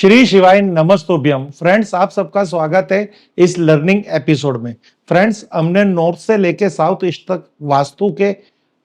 श्री शिवाय नमस्तोभ्यम फ्रेंड्स, आप सबका स्वागत है इस लर्निंग एपिसोड में। फ्रेंड्स, हमने नॉर्थ से लेके साउथ ईस्ट तक वास्तु के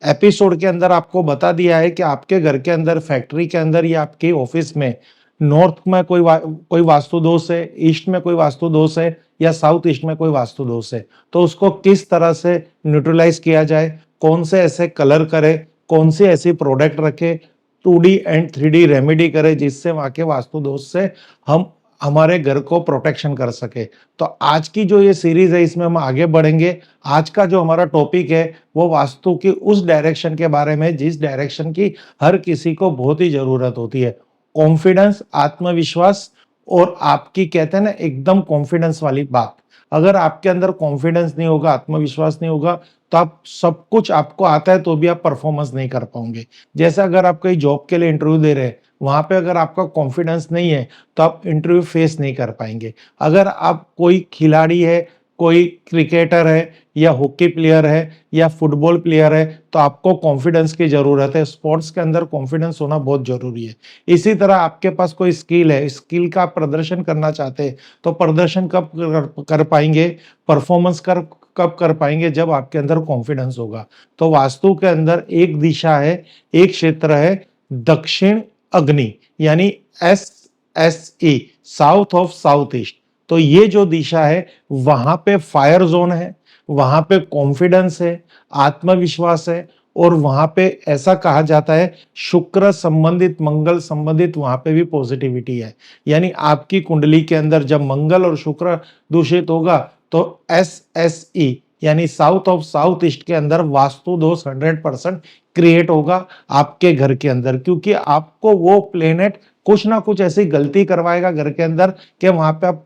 एपिसोड के अंदर आपको बता दिया है कि आपके घर के अंदर, फैक्ट्री के अंदर या आपके ऑफिस में नॉर्थ में कोई वास्तु दोष है, ईस्ट में कोई वास्तु दोष है या साउथ ईस्ट में कोई वास्तु दोष है, तो उसको किस तरह से न्यूट्रलाइज किया जाए, कौन से ऐसे कलर करे, कौन सी ऐसी प्रोडक्ट रखे, 2D एंड 3D रेमेडी करें जिससे वहां के वास्तु दोष से हम हमारे घर को प्रोटेक्शन कर सके। तो आज की जो ये सीरीज है इसमें हम आगे बढ़ेंगे। आज का जो हमारा टॉपिक है वो वास्तु की उस डायरेक्शन के बारे में जिस डायरेक्शन की हर किसी को बहुत ही जरूरत होती है। कॉन्फिडेंस, आत्मविश्वास और आपकी कहते हैं ना एकदम कॉन्फिडेंस वाली बात। अगर आपके अंदर कॉन्फिडेंस नहीं होगा, आत्मविश्वास नहीं होगा, तो आप सब कुछ आपको आता है तो भी आप परफॉर्मेंस नहीं कर पाओगे। जैसे अगर आप कहीं जॉब के लिए इंटरव्यू दे रहे हैं, वहां पे अगर आपका कॉन्फिडेंस नहीं है तो आप इंटरव्यू फेस नहीं कर पाएंगे। अगर आप कोई खिलाड़ी है, कोई क्रिकेटर है या हॉकी प्लेयर है या फुटबॉल प्लेयर है, तो आपको कॉन्फिडेंस की जरूरत है। स्पोर्ट्स के अंदर कॉन्फिडेंस होना बहुत जरूरी है। इसी तरह आपके पास कोई स्किल है, स्किल का आप प्रदर्शन करना चाहते हैं, तो प्रदर्शन कब कर पाएंगे, परफॉर्मेंस कब कर पाएंगे, जब आपके अंदर कॉन्फिडेंस होगा। तो वास्तु के अंदर एक दिशा है, एक क्षेत्र है दक्षिण अग्नि, यानी SSE, south of south east. तो ये जो दिशा है वहां पे फायर जोन है, वहां पे कॉन्फिडेंस है, आत्मविश्वास है, और वहां पे ऐसा कहा जाता है शुक्र संबंधित, मंगल संबंधित वहां पे भी पॉजिटिविटी है। यानी आपकी कुंडली के अंदर जब मंगल और शुक्र दूषित होगा तो SSE यानी साउथ ऑफ साउथ ईस्ट के अंदर वास्तु दोष 100% क्रिएट होगा आपके घर के अंदर, क्योंकि आपको वो प्लेनेट कुछ ना कुछ ऐसी गलती करवाएगा घर के अंदर कि वहां पे आप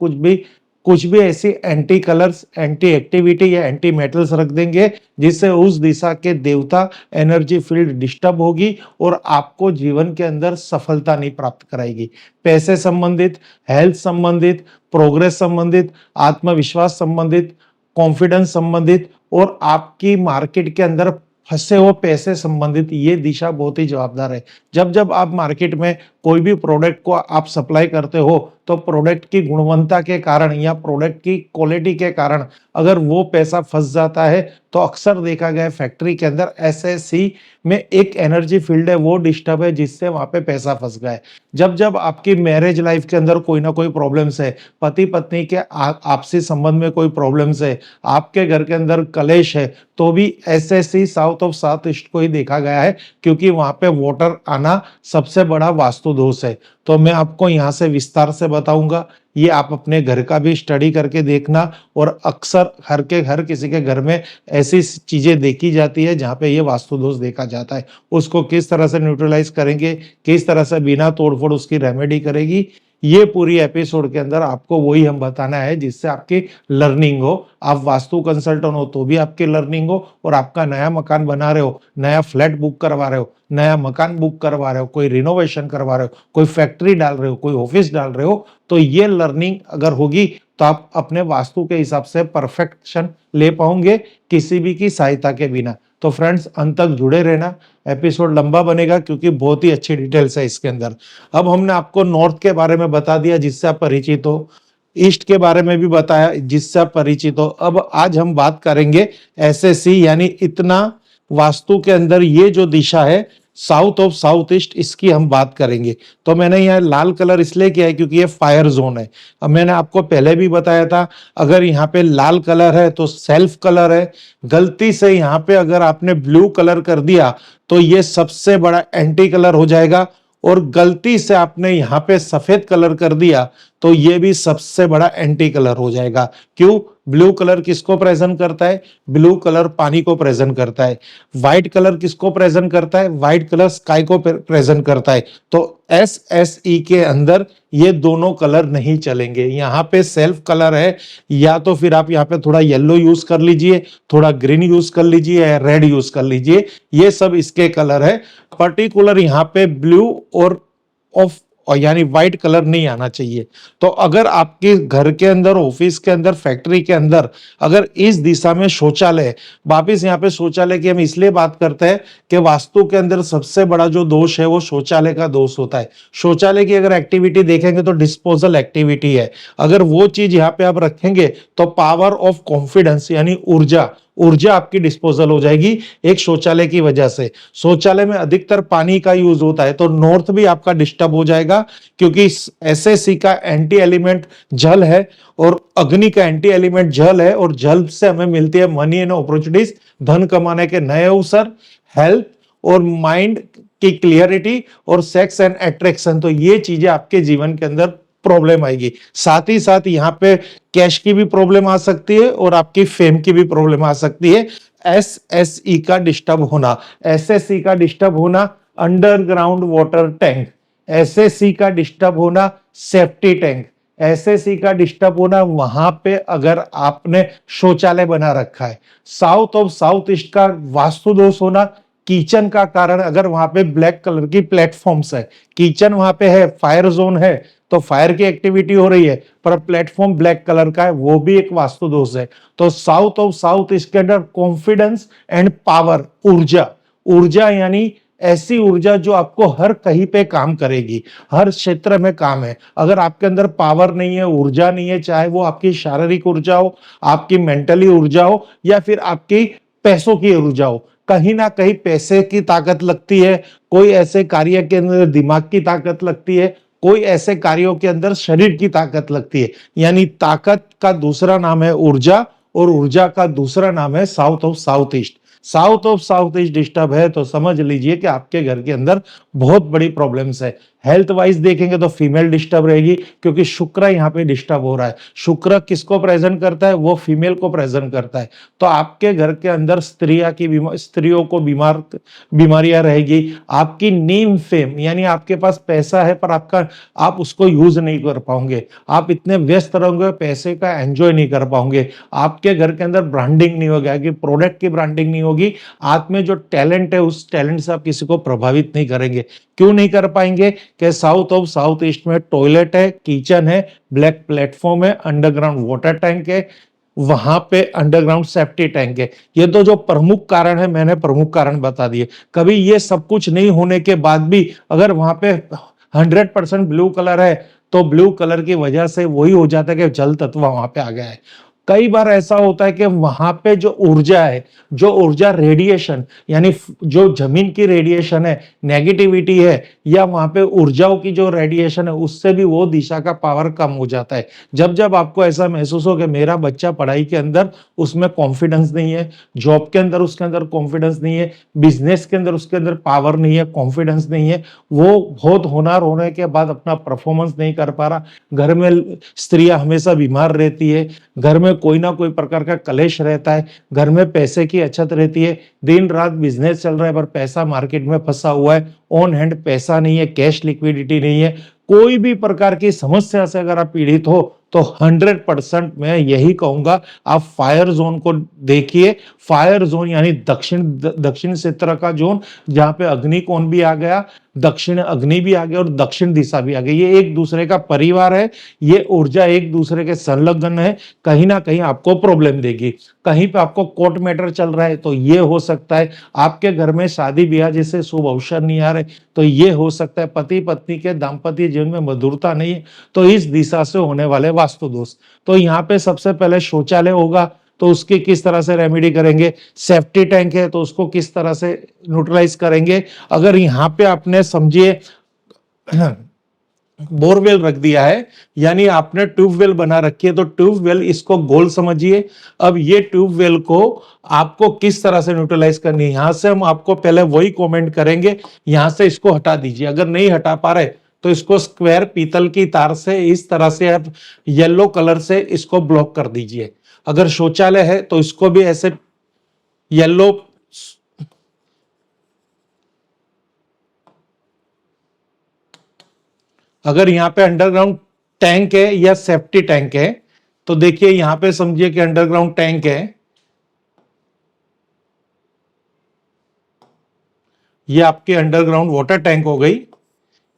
कुछ भी ऐसी एंटी कलर्स, एंटी एक्टिविटी या एंटी मेटल्स रख देंगे जिससे उस दिशा के देवता एनर्जी फील्ड डिस्टर्ब होगी और आपको जीवन के अंदर सफलता नहीं प्राप्त कराएगी। पैसे संबंधित, हेल्थ संबंधित, प्रोग्रेस संबंधित, आत्मविश्वास संबंधित, कॉन्फिडेंस संबंधित और आपकी मार्केट के अंदर फंसे हुए पैसे संबंधित ये दिशा बहुत ही जवाबदार है। जब जब आप मार्केट में कोई भी प्रोडक्ट को आप सप्लाई करते हो तो प्रोडक्ट की गुणवत्ता के कारण या प्रोडक्ट की क्वालिटी के कारण अगर वो पैसा फंस जाता है तो अक्सर देखा गया फैक्ट्री के अंदर SSC में एक एनर्जी फील्ड है वो डिस्टर्ब है जिससे वहां पे पैसा फंस गया है। जब जब आपकी मैरिज लाइफ के अंदर कोई ना कोई प्रॉब्लम्स है, पति पत्नी के आपसी संबंध में कोई प्रॉब्लम्स है, आपके घर के अंदर कलेश है, तो भी SSC south of south east को ही देखा गया है, क्योंकि वहां पे वाटर आना सबसे बड़ा वास्तु दोष है। तो मैं आपको यहाँ से विस्तार से बताऊंगा, ये आप अपने घर का भी स्टडी करके देखना। और अक्सर हर किसी के घर में ऐसी चीजें देखी जाती है जहाँ पे ये वास्तु दोष देखा जाता है। उसको किस तरह से न्यूट्रलाइज करेंगे, किस तरह से बिना तोड़फोड़ उसकी रेमेडी करेगी, ये पूरी एपिसोड के अंदर आपको वही हम बताना है जिससे आपकी लर्निंग हो। आप वास्तु कंसल्टेंट हो तो भी आपकी लर्निंग हो, और आपका नया मकान बना रहे हो, नया फ्लैट बुक करवा रहे हो, नया मकान बुक करवा रहे हो, कोई रिनोवेशन करवा रहे हो, कोई फैक्ट्री डाल रहे हो, कोई ऑफिस डाल रहे हो, तो ये लर्निंग अगर होगी तो आप अपने वास्तु के हिसाब से परफेक्शन ले पाओगे किसी भी की सहायता के बिना। तो फ्रेंड्स, अंत तक जुड़े रहना, एपिसोड लंबा बनेगा क्योंकि बहुत ही अच्छी डिटेल्स है इसके अंदर। अब हमने आपको नॉर्थ के बारे में बता दिया जिससे आप परिचित हो, ईस्ट के बारे में भी बताया जिससे आप परिचित हो। अब आज हम बात करेंगे SSC यानी इतना वास्तु के अंदर ये जो दिशा है साउथ ऑफ साउथ ईस्ट, इसकी हम बात करेंगे। तो मैंने यहाँ लाल कलर इसलिए किया है क्योंकि ये फायर जोन है। अब मैंने आपको पहले भी बताया था, अगर यहाँ पे लाल कलर है तो सेल्फ कलर है। गलती से यहाँ पे अगर आपने ब्लू कलर कर दिया तो ये सबसे बड़ा एंटी कलर हो जाएगा, और गलती से आपने यहाँ पे सफेद कलर कर दिया तो ये भी सबसे बड़ा एंटी कलर हो जाएगा। क्यों? ब्लू कलर किसको प्रेजेंट करता है? ब्लू कलर पानी को प्रेजेंट करता है। व्हाइट कलर किसको प्रेजेंट करता है? व्हाइट कलर स्काई को प्रेजेंट करता है। तो SSE के अंदर ये दोनों कलर नहीं चलेंगे। यहाँ पे सेल्फ कलर है, या तो फिर आप यहाँ पे थोड़ा येलो यूज कर लीजिए, थोड़ा ग्रीन यूज कर लीजिए या रेड यूज कर लीजिए, ये सब इसके कलर है। पर्टिकुलर यहाँ पे ब्लू और और यानी व्हाइट कलर नहीं आना चाहिए। तो अगर आपके घर के अंदर, ऑफिस के अंदर, फैक्ट्री के अंदर अगर इस दिशा में शौचालय है, वापिस यहाँ पे शौचालय की हम इसलिए बात करते हैं कि वास्तु के अंदर सबसे बड़ा जो दोष है वो शौचालय का दोष होता है। शौचालय की अगर एक्टिविटी देखेंगे तो डिस्पोजल एक्टिविटी है। अगर वो चीज यहाँ पे आप रखेंगे तो पावर ऑफ कॉन्फिडेंस यानी ऊर्जा ऊर्जा आपकी डिस्पोजल हो जाएगी एक शौचालय की वजह से। शौचालय में अधिकतर पानी का यूज होता है तो नॉर्थ भी आपका डिस्टर्ब हो जाएगा, क्योंकि एसएससी का एंटी एलिमेंट जल है और अग्नि का एंटी एलिमेंट जल है, और जल से हमें मिलती है मनी एंड अपॉर्चुनिटीज, धन कमाने के नए अवसर, हेल्थ और माइंड की क्लियरिटी और सेक्स एंड अट्रैक्शन। तो ये चीजें आपके जीवन के अंदर प्रॉब्लम आएगी। साथ ही साथ यहाँ पे कैश की भी प्रॉब्लम आ सकती है और आपकी फेम की भी प्रॉब्लम आ सकती है। एसएसई का डिस्टर्ब होना, एसएससी का डिस्टर्ब होना, अंडरग्राउंड वाटर टैंक, एसएससी का डिस्टर्ब होना, सेफ्टी टैंक, एसएससी का डिस्टर्ब होना वहां पे अगर आपने शौचालय बना रखा है। साउथ ऑफ साउथ ईस्ट का वास्तु दोष होना, किचन का कारण अगर वहां पे ब्लैक कलर की प्लेटफॉर्म्स है, किचन वहां पे है, फायर जोन है तो फायर की एक्टिविटी हो रही है, पर प्लेटफॉर्म ब्लैक कलर का है, वो भी एक वास्तु दोष है। तो साउथ ऑफ साउथ इसके अंदर कॉन्फिडेंस एंड पावर, ऊर्जा, ऊर्जा यानी ऐसी ऊर्जा जो आपको हर कहीं पे काम करेगी, हर क्षेत्र में काम है। अगर आपके अंदर पावर नहीं है, ऊर्जा नहीं है, चाहे वो आपकी शारीरिक ऊर्जा हो, आपकी मेंटली ऊर्जा हो या फिर आपकी पैसों की ऊर्जा हो, कहीं ना कहीं पैसे की ताकत लगती है, कोई ऐसे कार्य के अंदर दिमाग की ताकत लगती है, कोई ऐसे कार्यों के अंदर शरीर की ताकत लगती है। यानी ताकत का दूसरा नाम है ऊर्जा और ऊर्जा का दूसरा नाम है south of south east. South of south east disturb है तो समझ लीजिए कि आपके घर के अंदर बहुत बड़ी प्रॉब्लम्स है। हेल्थ वाइज देखेंगे तो फीमेल डिस्टर्ब रहेगी, क्योंकि शुक्र यहाँ पे डिस्टर्ब हो रहा है। शुक्र किसको प्रेजेंट करता है? वो फीमेल को प्रेजेंट करता है। तो आपके घर के अंदर स्त्रियों को बीमारियां रहेगी। आपकी नेम फेम यानी आपके पास पैसा है पर आप उसको यूज नहीं कर पाओगे, आप इतने व्यस्त रहोगे, पैसे का एंजॉय नहीं कर पाओगे। आपके घर के अंदर ब्रांडिंग नहीं होगा, कि प्रोडक्ट की ब्रांडिंग नहीं होगी। आप में जो टैलेंट है उस टैलेंट से आप किसी को प्रभावित नहीं करेंगे। क्यों नहीं कर पाएंगे? कि साउथ ऑफ साउथ ईस्ट में टॉयलेट है, किचन है, ब्लैक प्लेटफॉर्म है, अंडरग्राउंड वाटर टैंक है, वहां पे अंडरग्राउंड सेफ्टी टैंक है। ये तो जो प्रमुख कारण है, मैंने प्रमुख कारण बता दिए। कभी ये सब कुछ नहीं होने के बाद भी अगर वहां पे 100% ब्लू कलर है तो ब्लू कलर की वजह से वही हो जाता है कि जल तत्व वहां पे आ गया है। कई बार ऐसा होता है कि वहां पे जो ऊर्जा है, जो ऊर्जा रेडिएशन यानी जो जमीन की रेडिएशन है, नेगेटिविटी है, या वहां पे ऊर्जाओं की जो रेडिएशन है, उससे भी वो दिशा का पावर कम हो जाता है। जब जब आपको ऐसा महसूस हो कि मेरा बच्चा पढ़ाई के अंदर उसमें कॉन्फिडेंस नहीं है, जॉब के अंदर उसके अंदर कॉन्फिडेंस नहीं है, बिजनेस के अंदर उसके अंदर पावर नहीं है, कॉन्फिडेंस नहीं है, वो बहुत होनहार होने के बाद अपना परफॉर्मेंस नहीं कर पा रहा, घर में स्त्रियां हमेशा बीमार रहती है, घर में कोई ना कोई प्रकार का कलेश रहता है, घर में पैसे की अछत रहती है, दिन रात बिजनेस चल रहा है पर पैसा मार्केट में फंसा हुआ है, ऑन हैंड पैसा नहीं है, कैश लिक्विडिटी नहीं है, कोई भी प्रकार की समस्या से अगर आप पीड़ित हो तो 100% मैं यही कहूंगा आप फायर जोन को देखिए। फायर जोन यानी दक्षिण क्षेत्र का जोन, जहां पे अग्नि कोण भी आ गया, दक्षिण अग्नि भी आ गया और दक्षिण दिशा भी आ गई। ये एक दूसरे का परिवार है, ये ऊर्जा एक दूसरे के संलग्न है, कहीं ना कहीं आपको प्रॉब्लम देगी। कहीं पे आपको कोर्ट मैटर चल रहा है तो ये हो सकता है, आपके घर में शादी ब्याह जैसे शुभ अवसर नहीं आ रहे तो ये हो सकता है, पति पत्नी के दाम्पत्य जीवन में मधुरता नहीं है तो इस दिशा से होने वाले वास्तु दोष। तो यहाँ पे सबसे पहले शौचालय होगा तो उसकी किस तरह से रेमेडी करेंगे, सेफ्टी टैंक है तो उसको किस तरह से न्यूट्रलाइज करेंगे। अगर यहाँ पे आपने समझिए बोरवेल रख दिया है यानी आपने ट्यूबवेल बना रखी है तो ट्यूबवेल इसको गोल समझिए। अब ये ट्यूबवेल को आपको किस तरह से न्यूट्रलाइज करनी है, यहां से हम आपको पहले वही कमेंट करेंगे, यहां से इसको हटा दीजिए। अगर नहीं हटा पा रहे तो इसको स्क्वायर पीतल की तार से इस तरह से आप येलो कलर से इसको ब्लॉक कर दीजिए। अगर शौचालय है तो इसको भी ऐसे येलो, अगर यहाँ पे अंडरग्राउंड टैंक है या सेफ्टी टैंक है तो देखिए यहां पे समझिए कि अंडरग्राउंड टैंक है, ये आपके अंडरग्राउंड वाटर टैंक हो गई,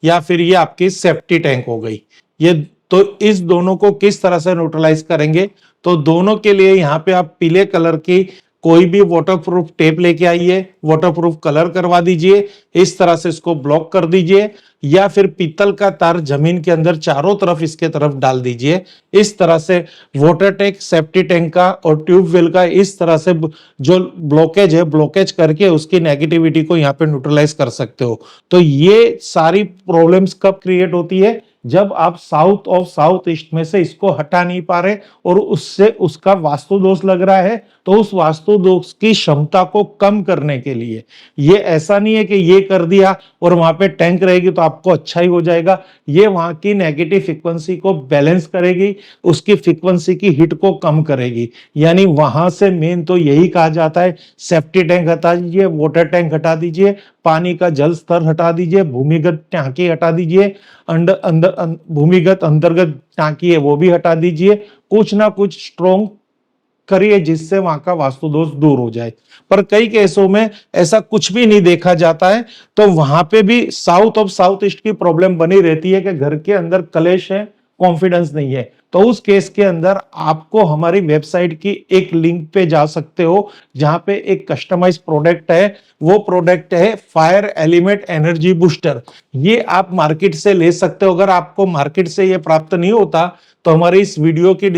या फिर ये आपकी सेफ्टी टैंक हो गई। ये तो इस दोनों को किस तरह से न्यूट्रलाइज करेंगे, तो दोनों के लिए यहाँ पे आप पीले कलर की कोई भी वाटरप्रूफ टेप लेके आइए, वाटरप्रूफ कलर करवा दीजिए, इस तरह से इसको ब्लॉक कर दीजिए, या फिर पीतल का तार जमीन के अंदर चारों तरफ इसके तरफ डाल दीजिए। इस तरह से वाटर टैंक, सेफ्टी टैंक का और ट्यूबवेल का इस तरह से जो ब्लॉकेज है, ब्लॉकेज करके उसकी नेगेटिविटी को यहाँ पे न्यूट्रलाइज कर सकते हो। तो ये सारी प्रॉब्लम्स कब क्रिएट होती है, जब आप साउथ ऑफ साउथ ईस्ट में से इसको हटा नहीं पा रहे और उससे उसका वास्तु दोष लग रहा है, तो उस वास्तु दोष की क्षमता को कम करने के लिए, ये ऐसा नहीं है कि ये कर दिया और वहां पे टैंक रहेगी तो आपको अच्छा ही हो जाएगा। ये वहां की नेगेटिव फ्रीक्वेंसी को बैलेंस करेगी, उसकी फ्रीक्वेंसी की हिट को कम करेगी। यानी वहां से मेन तो यही कहा जाता है, सेफ्टी टैंक हटा दीजिए, वाटर टैंक हटा दीजिए, पानी का जल स्तर हटा दीजिए, भूमिगत टांकी हटा दीजिए, भूमिगत अंतर्गत टांकी है वो भी हटा दीजिए। कुछ ना कुछ स्ट्रॉन्ग करिए जिससे वहां का वास्तु दोष दूर हो जाए। पर कई केसों में ऐसा कुछ भी नहीं देखा जाता है, तो वहां पे भी साउथ ऑफ साउथ ईस्ट की प्रॉब्लम बनी रहती है कि घर के अंदर कलेश है, कॉन्फिडेंस नहीं है। तो उस केस के अंदर आपको हमारी वेबसाइट की एक लिंक पे जा सकते हो, जहां पे एक कस्टमाइज प्रोडक्ट है। वो प्रोडक्ट है फायर एलिमेंट एनर्जी बूस्टर। ये आप मार्केट से ले सकते हो। अगर आपको मार्केट से ये प्राप्त नहीं होता तो हमारी इस वीडियो की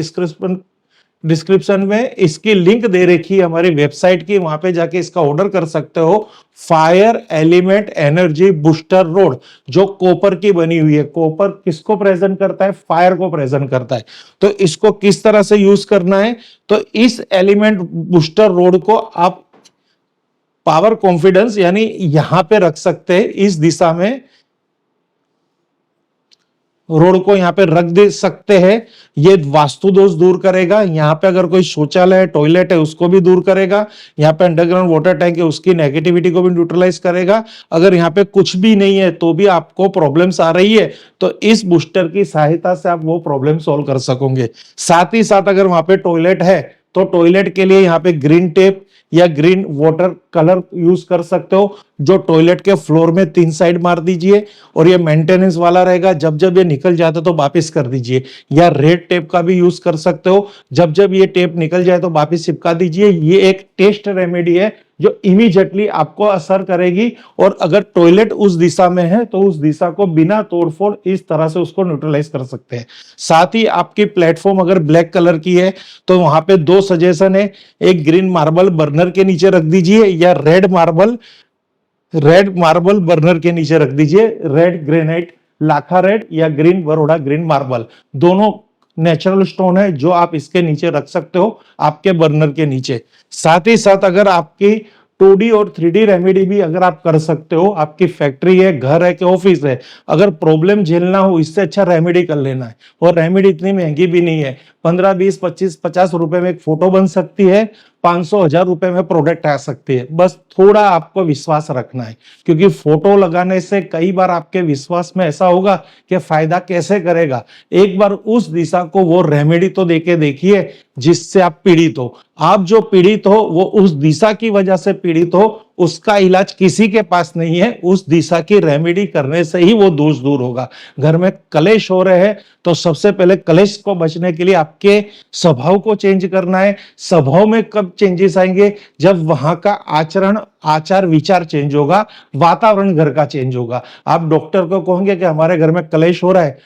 डिस्क्रिप्शन में इसकी लिंक दे रखी है हमारी वेबसाइट की, वहां पे जाके इसका ऑर्डर कर सकते हो। Fire element energy booster road, जो कॉपर की बनी हुई है। कॉपर किसको प्रेजेंट करता है, फायर को प्रेजेंट करता है। तो इसको किस तरह से यूज करना है, तो इस एलिमेंट बूस्टर रोड को आप पावर कॉन्फिडेंस यानी यहां पे रख सकते हैं, इस दिशा में रोड को यहाँ पे रख दे सकते हैं। ये वास्तु दोष दूर करेगा। यहाँ पे अगर कोई शौचालय है, टॉयलेट है, उसको भी दूर करेगा। यहाँ पे अंडरग्राउंड वाटर टैंक है, उसकी नेगेटिविटी को भी न्यूट्रलाइज करेगा। अगर यहाँ पे कुछ भी नहीं है तो भी आपको प्रॉब्लम्स आ रही है, तो इस बूस्टर की सहायता से आप वो प्रॉब्लम सॉल्व कर सकोगे। साथ ही साथ अगर वहां पे टॉयलेट है तो टॉयलेट के लिए यहाँ पे ग्रीन टेप या ग्रीन वाटर कलर यूज कर सकते हो, जो टॉयलेट के फ्लोर में 3 साइड मार दीजिए और ये मेंटेनेंस वाला रहेगा। जब जब ये निकल जाता है तो वापस कर दीजिए। या रेड टेप का भी यूज कर सकते हो, जब जब ये टेप निकल जाए तो वापस चिपका दीजिए। ये एक टेस्ट रेमेडी है जो इमीडिएटली आपको असर करेगी। और अगर टॉयलेट उस दिशा में है तो उस दिशा को बिना तोड़फोड़ इस तरह से उसको न्यूट्रलाइज कर सकते हैं। साथ ही आपकी प्लेटफॉर्म अगर ब्लैक कलर की है तो वहां पे 2 सजेशन है, एक ग्रीन मार्बल बर्नर के नीचे रख दीजिए या रेड मार्बल बर्नर के नीचे रख दीजिए। रेड ग्रेनाइट लाखा रेड या ग्रीन बरोड़ा ग्रीन मार्बल, दोनों नेचुरल स्टोन है जो आप इसके नीचे रख सकते हो, आपके बर्नर के नीचे। साथ ही साथ अगर आपकी 2D और 3D रेमेडी भी अगर आप कर सकते हो, आपकी फैक्ट्री है, घर है कि ऑफिस है, अगर प्रॉब्लम झेलना हो इससे अच्छा रेमेडी कर लेना है। और रेमेडी इतनी महंगी भी नहीं है, 15, 20, 25, 50 रुपए में एक फोटो बन सकती है, 500, 1000 रुपए में प्रोडक्ट आ सकती है। बस थोड़ा आपको विश्वास रखना है, क्योंकि फोटो लगाने से कई बार आपके विश्वास में ऐसा होगा कि फायदा कैसे करेगा। एक बार उस दिशा को वो रेमेडी तो देके देखिए जिससे आप पीड़ित हो। आप जो पीड़ित हो वो उस दिशा की वजह से पीड़ित हो, उसका इलाज किसी के पास नहीं है। उस दिशा की रेमेडी करने से ही वो दोष दूर होगा। घर में कलेश हो रहे हैं तो सबसे पहले कलेश को बचने के लिए आपके स्वभाव को चेंज करना है। स्वभाव में कब चेंजेस आएंगे, जब वहां का आचरण, आचार विचार चेंज होगा, वातावरण घर का चेंज होगा। आप डॉक्टर को कहोगे कि हमारे घर में कलेश हो रहा है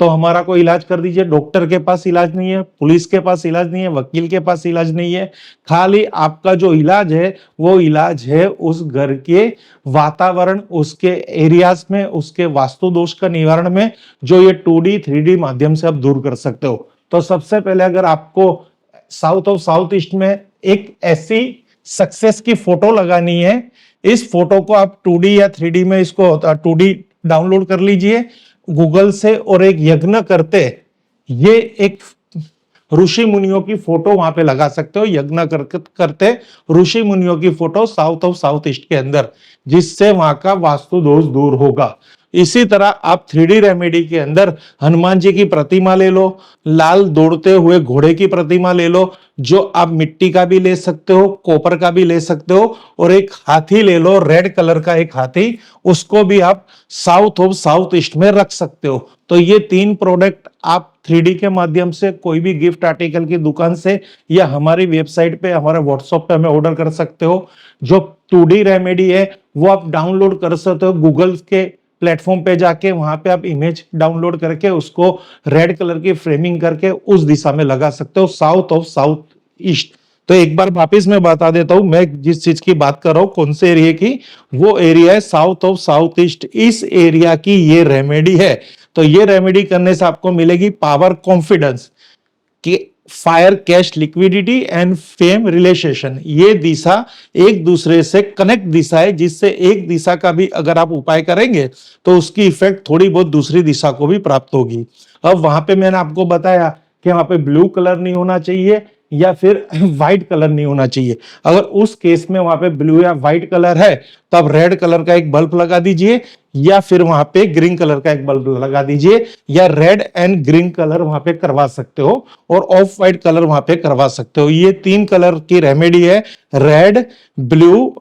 तो हमारा कोई इलाज कर दीजिए। डॉक्टर के पास इलाज नहीं है, पुलिस के पास इलाज नहीं है, वकील के पास इलाज नहीं है। खाली आपका जो इलाज है वो इलाज है उस घर के वातावरण, उसके एरियाज में, उसके वास्तु दोष का निवारण में, जो ये 2D 3D माध्यम से आप दूर कर सकते हो। तो सबसे पहले अगर आपको साउथ ऑफ साउथ ईस्ट में एक ऐसी सक्सेस की फोटो लगानी है, इस फोटो को आप 2D या 3D में इसको 2D डाउनलोड कर लीजिए गूगल से और एक यज्ञ करते, ये एक ऋषि मुनियों की फोटो वहां पे लगा सकते हो। यज्ञ करते ऋषि मुनियों की photo south of south east के अंदर, जिससे वहां का वास्तु दोष दूर होगा। इसी तरह आप 3D रेमेडी के अंदर हनुमान जी की प्रतिमा ले लो, लाल दौड़ते हुए घोड़े की प्रतिमा ले लो, जो आप मिट्टी का भी ले सकते हो, कॉपर का भी ले सकते हो, और एक हाथी ले लो, रेड कलर का एक हाथी, उसको भी आप साउथ ऑफ साउथ ईस्ट में रख सकते हो। तो ये 3 प्रोडक्ट आप 3D के माध्यम से कोई भी गिफ्ट आर्टिकल की दुकान से या हमारी वेबसाइट पे, हमारे व्हाट्सएप पे हमें ऑर्डर कर सकते हो। जो 2D रेमेडी है वो आप डाउनलोड कर सकते हो गूगल के प्लेटफॉर्म पे जाके, वहां पे आप इमेज डाउनलोड करके उसको रेड कलर की फ्रेमिंग करके उस दिशा में लगा सकते हो, साउथ ऑफ साउथ ईस्ट। तो एक बार वापिस मैं बता देता हूं, मैं जिस चीज की बात कर रहा हूं कौन से एरिया की, वो एरिया है साउथ ऑफ साउथ ईस्ट। इस एरिया की ये रेमेडी है। तो ये रेमेडी करने से आपको मिलेगी पावर, कॉन्फिडेंस कि fire, cash, liquidity and fame, relation. ये दिशा एक दूसरे से कनेक्ट दिशा है, जिससे एक दिशा का भी अगर आप उपाय करेंगे तो उसकी इफेक्ट थोड़ी बहुत दूसरी दिशा को भी प्राप्त होगी। अब वहां पे मैंने आपको बताया कि वहां पे ब्लू कलर नहीं होना चाहिए या फिर व्हाइट कलर नहीं होना चाहिए। अगर उस केस में वहां पे ब्लू या व्हाइट कलर है तो आप रेड कलर का एक बल्ब लगा दीजिए, या फिर वहां पे ग्रीन कलर का एक बल्ब लगा दीजिए, या रेड एंड ग्रीन कलर वहां पे करवा सकते हो, और ऑफ व्हाइट कलर वहां पे करवा सकते हो। ये 3 कलर की रेमेडी है, red, blue,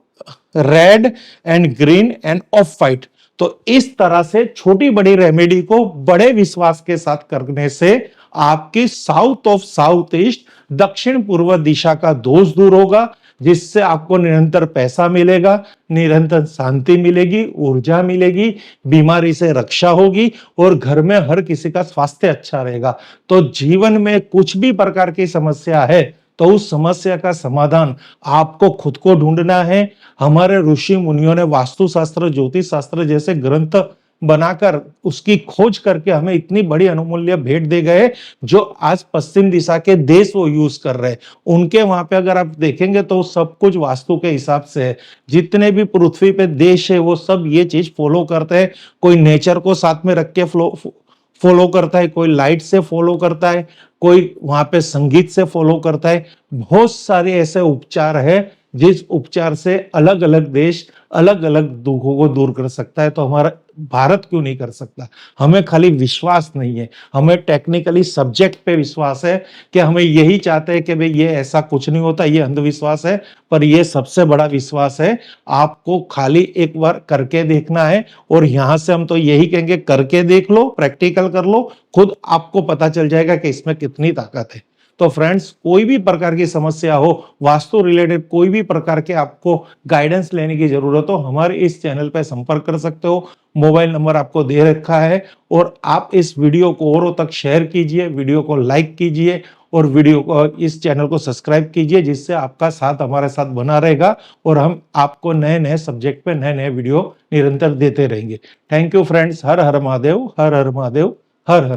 red and green end of white. तो इस तरह से छोटी बड़ी रेमेडी को बड़े विश्वास के साथ करने से आपकी साउथ ऑफ साउथ ईस्ट, दक्षिण पूर्व दिशा का दोष दूर होगा, जिससे आपको निरंतर पैसा मिलेगा, निरंतर शांति मिलेगी, ऊर्जा मिलेगी, बीमारी से रक्षा होगी, और घर में हर किसी का स्वास्थ्य अच्छा रहेगा। तो जीवन में कुछ भी प्रकार की समस्या है तो उस समस्या का समाधान आपको खुद को ढूंढना है। हमारे ऋषि मुनियों ने वास्तुशास्त्र, ज्योतिष शास्त्र जैसे ग्रंथ बनाकर उसकी खोज करके हमें इतनी बड़ी अनमूल्य भेंट दे गए, जो आज पश्चिम दिशा के देश वो यूज कर रहे हैं। उनके वहां पे अगर आप देखेंगे तो सब कुछ वास्तु के हिसाब से है। जितने भी पृथ्वी पे देश है वो सब ये चीज फॉलो करते हैं। कोई नेचर को साथ में रख के फॉलो करता है, कोई लाइट से फॉलो करता है, कोई वहां पे संगीत से फॉलो करता है। बहुत सारे ऐसे उपचार है जिस उपचार से अलग अलग देश अलग अलग दुखों को दूर कर सकता है। तो हमारा भारत क्यों नहीं कर सकता? हमें खाली विश्वास नहीं है, हमें टेक्निकली सब्जेक्ट पे विश्वास है कि हमें यही चाहते हैं कि भाई ये ऐसा कुछ नहीं होता, ये अंधविश्वास है। पर ये सबसे बड़ा विश्वास है। आपको खाली एक बार करके देखना है, और यहां से हम तो यही कहेंगे, करके देख लो, प्रैक्टिकल कर लो, खुद आपको पता चल जाएगा कि इसमें कितनी ताकत है। तो फ्रेंड्स, कोई भी प्रकार की समस्या हो, वास्तु रिलेटेड कोई भी प्रकार के आपको गाइडेंस लेने की जरूरत हो, हमारे इस चैनल पर संपर्क कर सकते हो। मोबाइल नंबर आपको दे रखा है, और आप इस वीडियो को औरों तक शेयर कीजिए, वीडियो को लाइक कीजिए, और वीडियो को, इस चैनल को सब्सक्राइब कीजिए, जिससे आपका साथ हमारे साथ बना रहेगा, और हम आपको नए नए सब्जेक्ट पे नए नए वीडियो निरंतर देते रहेंगे। Thank you friends. Her her Mahadev, her her Mahadev, her her